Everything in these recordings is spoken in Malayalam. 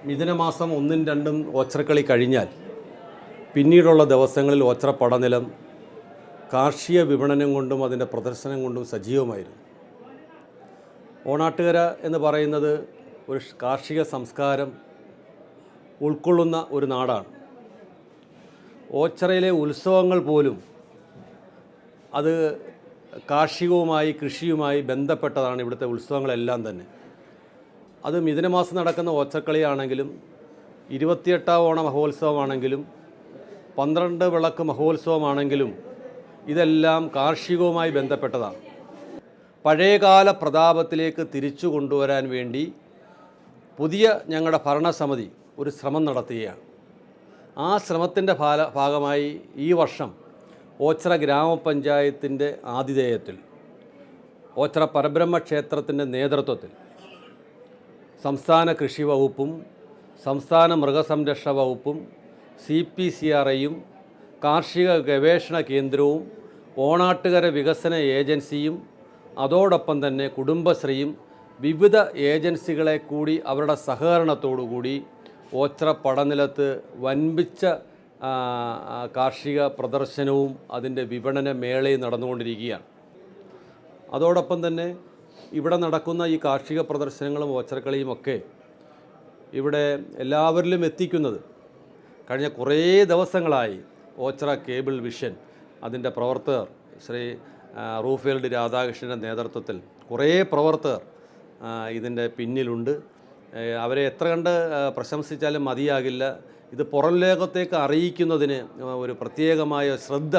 മിഥുനമാസം 1, 2 ഓച്ചറക്കളി കഴിഞ്ഞാൽ പിന്നീടുള്ള ദിവസങ്ങളിൽ ഓച്ചറ പടനിലം കാർഷിക വിപണനം കൊണ്ടും അതിൻ്റെ പ്രദർശനം കൊണ്ടും സജീവമായിരുന്നു. ഓണാട്ടുകര എന്ന് പറയുന്നത് ഒരു കാർഷിക സംസ്കാരം ഉൾക്കൊള്ളുന്ന ഒരു നാടാണ്. ഓച്ചറയിലെ ഉത്സവങ്ങൾ പോലും അത് കാർഷികവുമായി കൃഷിയുമായി ബന്ധപ്പെട്ടതാണ്. ഇവിടുത്തെ ഉത്സവങ്ങളെല്ലാം തന്നെ അത് മിഥുനമാസം നടക്കുന്ന ഓച്ചക്കളിയാണെങ്കിലും 28ാം ഓണ മഹോത്സവമാണെങ്കിലും 12 വിളക്ക് മഹോത്സവമാണെങ്കിലും ഇതെല്ലാം കാർഷികവുമായി ബന്ധപ്പെട്ടതാണ്. പഴയകാല പ്രതാപത്തിലേക്ക് തിരിച്ചു കൊണ്ടുവരാൻ വേണ്ടി പുതിയ ഞങ്ങളുടെ ഭരണസമിതി ഒരു ശ്രമം നടത്തുകയാണ്. ആ ശ്രമത്തിൻ്റെ ഭാഗമായി ഈ വർഷം ഓച്ചറ ഗ്രാമപഞ്ചായത്തിൻ്റെ ആതിഥേയത്തിൽ ഓച്ചറ പരബ്രഹ്മ ക്ഷേത്രത്തിൻ്റെ നേതൃത്വത്തിൽ സംസ്ഥാന കൃഷി വകുപ്പും സംസ്ഥാന മൃഗസംരക്ഷണ വകുപ്പും CPCRIയും കാർഷിക ഗവേഷണ കേന്ദ്രവും ഓണാട്ടുകര വികസന ഏജൻസിയും അതോടൊപ്പം തന്നെ കുടുംബശ്രീയും വിവിധ ഏജൻസികളെ കൂടി അവരുടെ സഹകരണത്തോടുകൂടി ഓച്ചറ പടനിലത്ത് വൻപിച്ച കാർഷിക പ്രദർശനവും അതിൻ്റെ വിപണന മേളയും നടന്നുകൊണ്ടിരിക്കുകയാണ്. അതോടൊപ്പം തന്നെ ഇവിടെ നടക്കുന്ന ഈ കാർഷിക പ്രദർശനങ്ങളും ഓച്ചറക്കളിയുമൊക്കെ ഇവിടെ എല്ലാവരിലും എത്തിക്കുന്നത് കഴിഞ്ഞ കുറേ ദിവസങ്ങളായി ഓച്ചറ കേബിൾ വിഷൻ അതിൻ്റെ പ്രവർത്തകർ ശ്രീ റൂഫേൽഡ് രാധാകൃഷ്ണൻ്റെ നേതൃത്വത്തിൽ കുറേ പ്രവർത്തകർ ഇതിൻ്റെ പിന്നിലുണ്ട്. അവരെ എത്ര കണ്ട് പ്രശംസിച്ചാലും മതിയാകില്ല. ഇത് പുറം ലോകത്തേക്ക് അറിയിക്കുന്നതിന് ഒരു പ്രത്യേകമായ ശ്രദ്ധ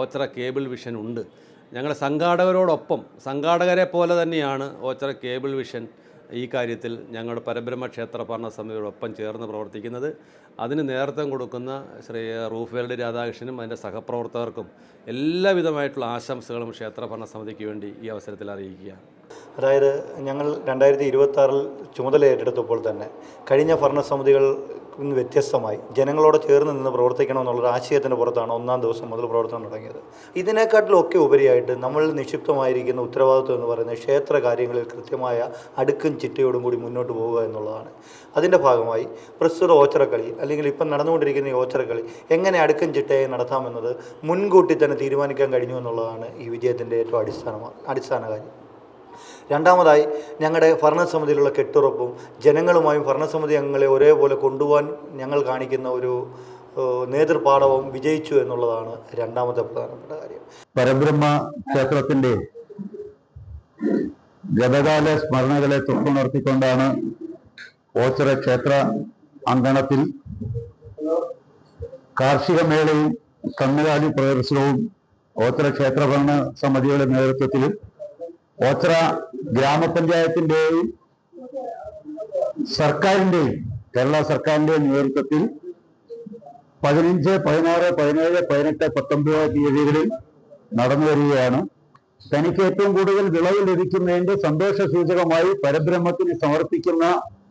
ഓച്ചറ കേബിൾ വിഷൻ ഉണ്ട്. ഞങ്ങളുടെ സംഘാടകരോടൊപ്പം സംഘാടകരെ പോലെ തന്നെയാണ് ഓച്ചറ കേബിൾ വിഷൻ ഈ കാര്യത്തിൽ ഞങ്ങളുടെ പരബ്രഹ്മ ക്ഷേത്ര ഭരണസമിതിയോടൊപ്പം ചേർന്ന് പ്രവർത്തിക്കുന്നത്. അതിന് നേതൃത്വം കൊടുക്കുന്ന ശ്രീ റൂഫേൽഡ് രാധാകൃഷ്ണനും അതിൻ്റെ സഹപ്രവർത്തകർക്കും എല്ലാവിധമായിട്ടുള്ള ആശംസകളും ക്ഷേത്ര ഭരണസമിതിക്ക് വേണ്ടി ഈ അവസരത്തിൽ അറിയിക്കുകയാണ്. അതായത് ഞങ്ങൾ 2026 ചുമതല ഏറ്റെടുത്തപ്പോൾ തന്നെ കഴിഞ്ഞ ഭരണസമിതികൾ വ്യത്യസ്തമായി ജനങ്ങളോട് ചേർന്ന് നിന്ന് പ്രവർത്തിക്കണമെന്നുള്ളൊരു ആശയത്തിൻ്റെ പുറത്താണ് 1-ാം ദിവസം മുതൽ പ്രവർത്തനം തുടങ്ങിയത്. ഇതിനെക്കാട്ടിലൊക്കെ ഉപരിയായിട്ട് നമ്മൾ നിക്ഷിപ്തമായിരിക്കുന്ന ഉത്തരവാദിത്വം എന്ന് പറയുന്നത് ക്ഷേത്ര കാര്യങ്ങളിൽ കൃത്യമായ അടുക്കും ചിട്ടയോടും കൂടി മുന്നോട്ട് പോവുക എന്നുള്ളതാണ്. അതിൻ്റെ ഭാഗമായി പ്രസ്തുത ഓച്ചറക്കളി അല്ലെങ്കിൽ ഇപ്പം നടന്നുകൊണ്ടിരിക്കുന്ന ഈ ഓച്ചറക്കളി എങ്ങനെ അടുക്കും ചിട്ടയായി നടത്താമെന്നത് മുൻകൂട്ടി തന്നെ തീരുമാനിക്കാൻ കഴിഞ്ഞു എന്നുള്ളതാണ് ഈ വിജയത്തിൻ്റെ ഏറ്റവും അടിസ്ഥാന കാര്യം. രണ്ടാമതായി ഞങ്ങളുടെ ഭരണസമിതിയിലുള്ള കെട്ടുറപ്പും ജനങ്ങളുമായും ഭരണസമിതി അംഗങ്ങളെ ഒരേപോലെ കൊണ്ടുപോകാൻ ഞങ്ങൾ കാണിക്കുന്ന ഒരു നേതൃപാടവം വിജയിച്ചു എന്നുള്ളതാണ് രണ്ടാമത്തെ പ്രധാനപ്പെട്ട കാര്യം. പരബ്രഹ്മ ക്ഷേത്രത്തിൻ്റെ ഗതകാല സ്മരണകളെ തൊട്ടുണർത്തിക്കൊണ്ടാണ് ഓച്ചറ ക്ഷേത്ര അങ്കണത്തിൽ കാർഷിക മേളയും കന്നുകാലി പ്രദർശനവും ഓച്ചറ ക്ഷേത്ര ഭരണ സമിതിയുടെ നേതൃത്വത്തിൽ ഓച്ചറ ഗ്രാമപഞ്ചായത്തിൻ്റെയും സർക്കാരിൻ്റെയും കേരള സർക്കാരിൻ്റെയും നേതൃത്വത്തിൽ 15, 16, 17, 18, 19 തീയതികളിൽ നടന്നു വരികയാണ്. തനിക്ക് ഏറ്റവും കൂടുതൽ വിളവ് ലഭിക്കുന്നതിൻ്റെ സന്തോഷ സൂചകമായി പരബ്രഹ്മത്തിന് സമർപ്പിക്കുന്ന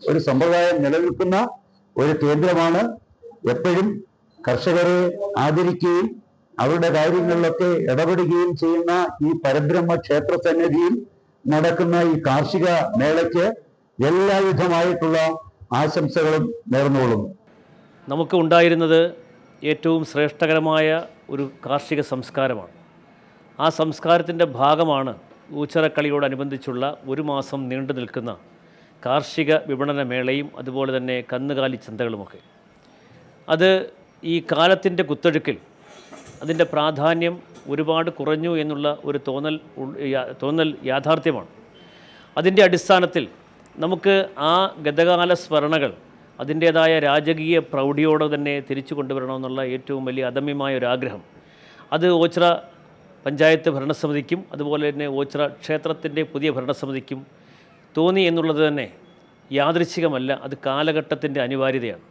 ഒരു സമ്പ്രദായം നിലനിൽക്കുന്ന ഒരു കേന്ദ്രമാണ്. എപ്പോഴും കർഷകരെ ആദരിക്കുകയും അവരുടെ കാര്യങ്ങളിലൊക്കെ ഇടപെടുകയും ചെയ്യുന്ന ഈ പരബ്രഹ്മ ക്ഷേത്ര സന്നിധിയിൽ നടക്കുന്ന ഈ കാർഷിക മേളയ്ക്ക് എല്ലാവിധമായിട്ടുള്ള ആശംസകളും നേർന്നുകൊള്ളുന്നു. നമുക്ക് ഉണ്ടായിരുന്നത് ഏറ്റവും ശ്രേഷ്ഠകരമായ ഒരു കാർഷിക സംസ്കാരമാണ്. ആ സംസ്കാരത്തിൻ്റെ ഭാഗമാണ് ഊച്ചറക്കളിയോടനുബന്ധിച്ചുള്ള 1 മാസം നീണ്ടു നിൽക്കുന്ന കാർഷിക വിപണന മേളയും അതുപോലെ തന്നെ കന്നുകാലി ചന്തകളുമൊക്കെ. അത് ഈ കാലത്തിൻ്റെ കുത്തൊഴുക്കിൽ അതിൻ്റെ പ്രാധാന്യം ഒരുപാട് കുറഞ്ഞു എന്നുള്ള ഒരു തോന്നൽ യാഥാർത്ഥ്യമാണ്. അതിൻ്റെ അടിസ്ഥാനത്തിൽ നമുക്ക് ആ ഗതകാല സ്മരണകൾ അതിൻ്റേതായ രാജകീയ പ്രൗഢിയോടെ തന്നെ തിരിച്ചു കൊണ്ടുവരണമെന്നുള്ള ഏറ്റവും വലിയ അദമ്യമായ ഒരാഗ്രഹം അത് ഓച്ചറ പഞ്ചായത്ത് ഭരണസമിതിക്കും അതുപോലെ തന്നെ ഓച്ചറ ക്ഷേത്രത്തിൻ്റെ പുതിയ ഭരണസമിതിക്കും തോന്നി എന്നുള്ളത് തന്നെ യാദൃച്ഛികമല്ല, അത് കാലഘട്ടത്തിൻ്റെ അനിവാര്യതയാണ്.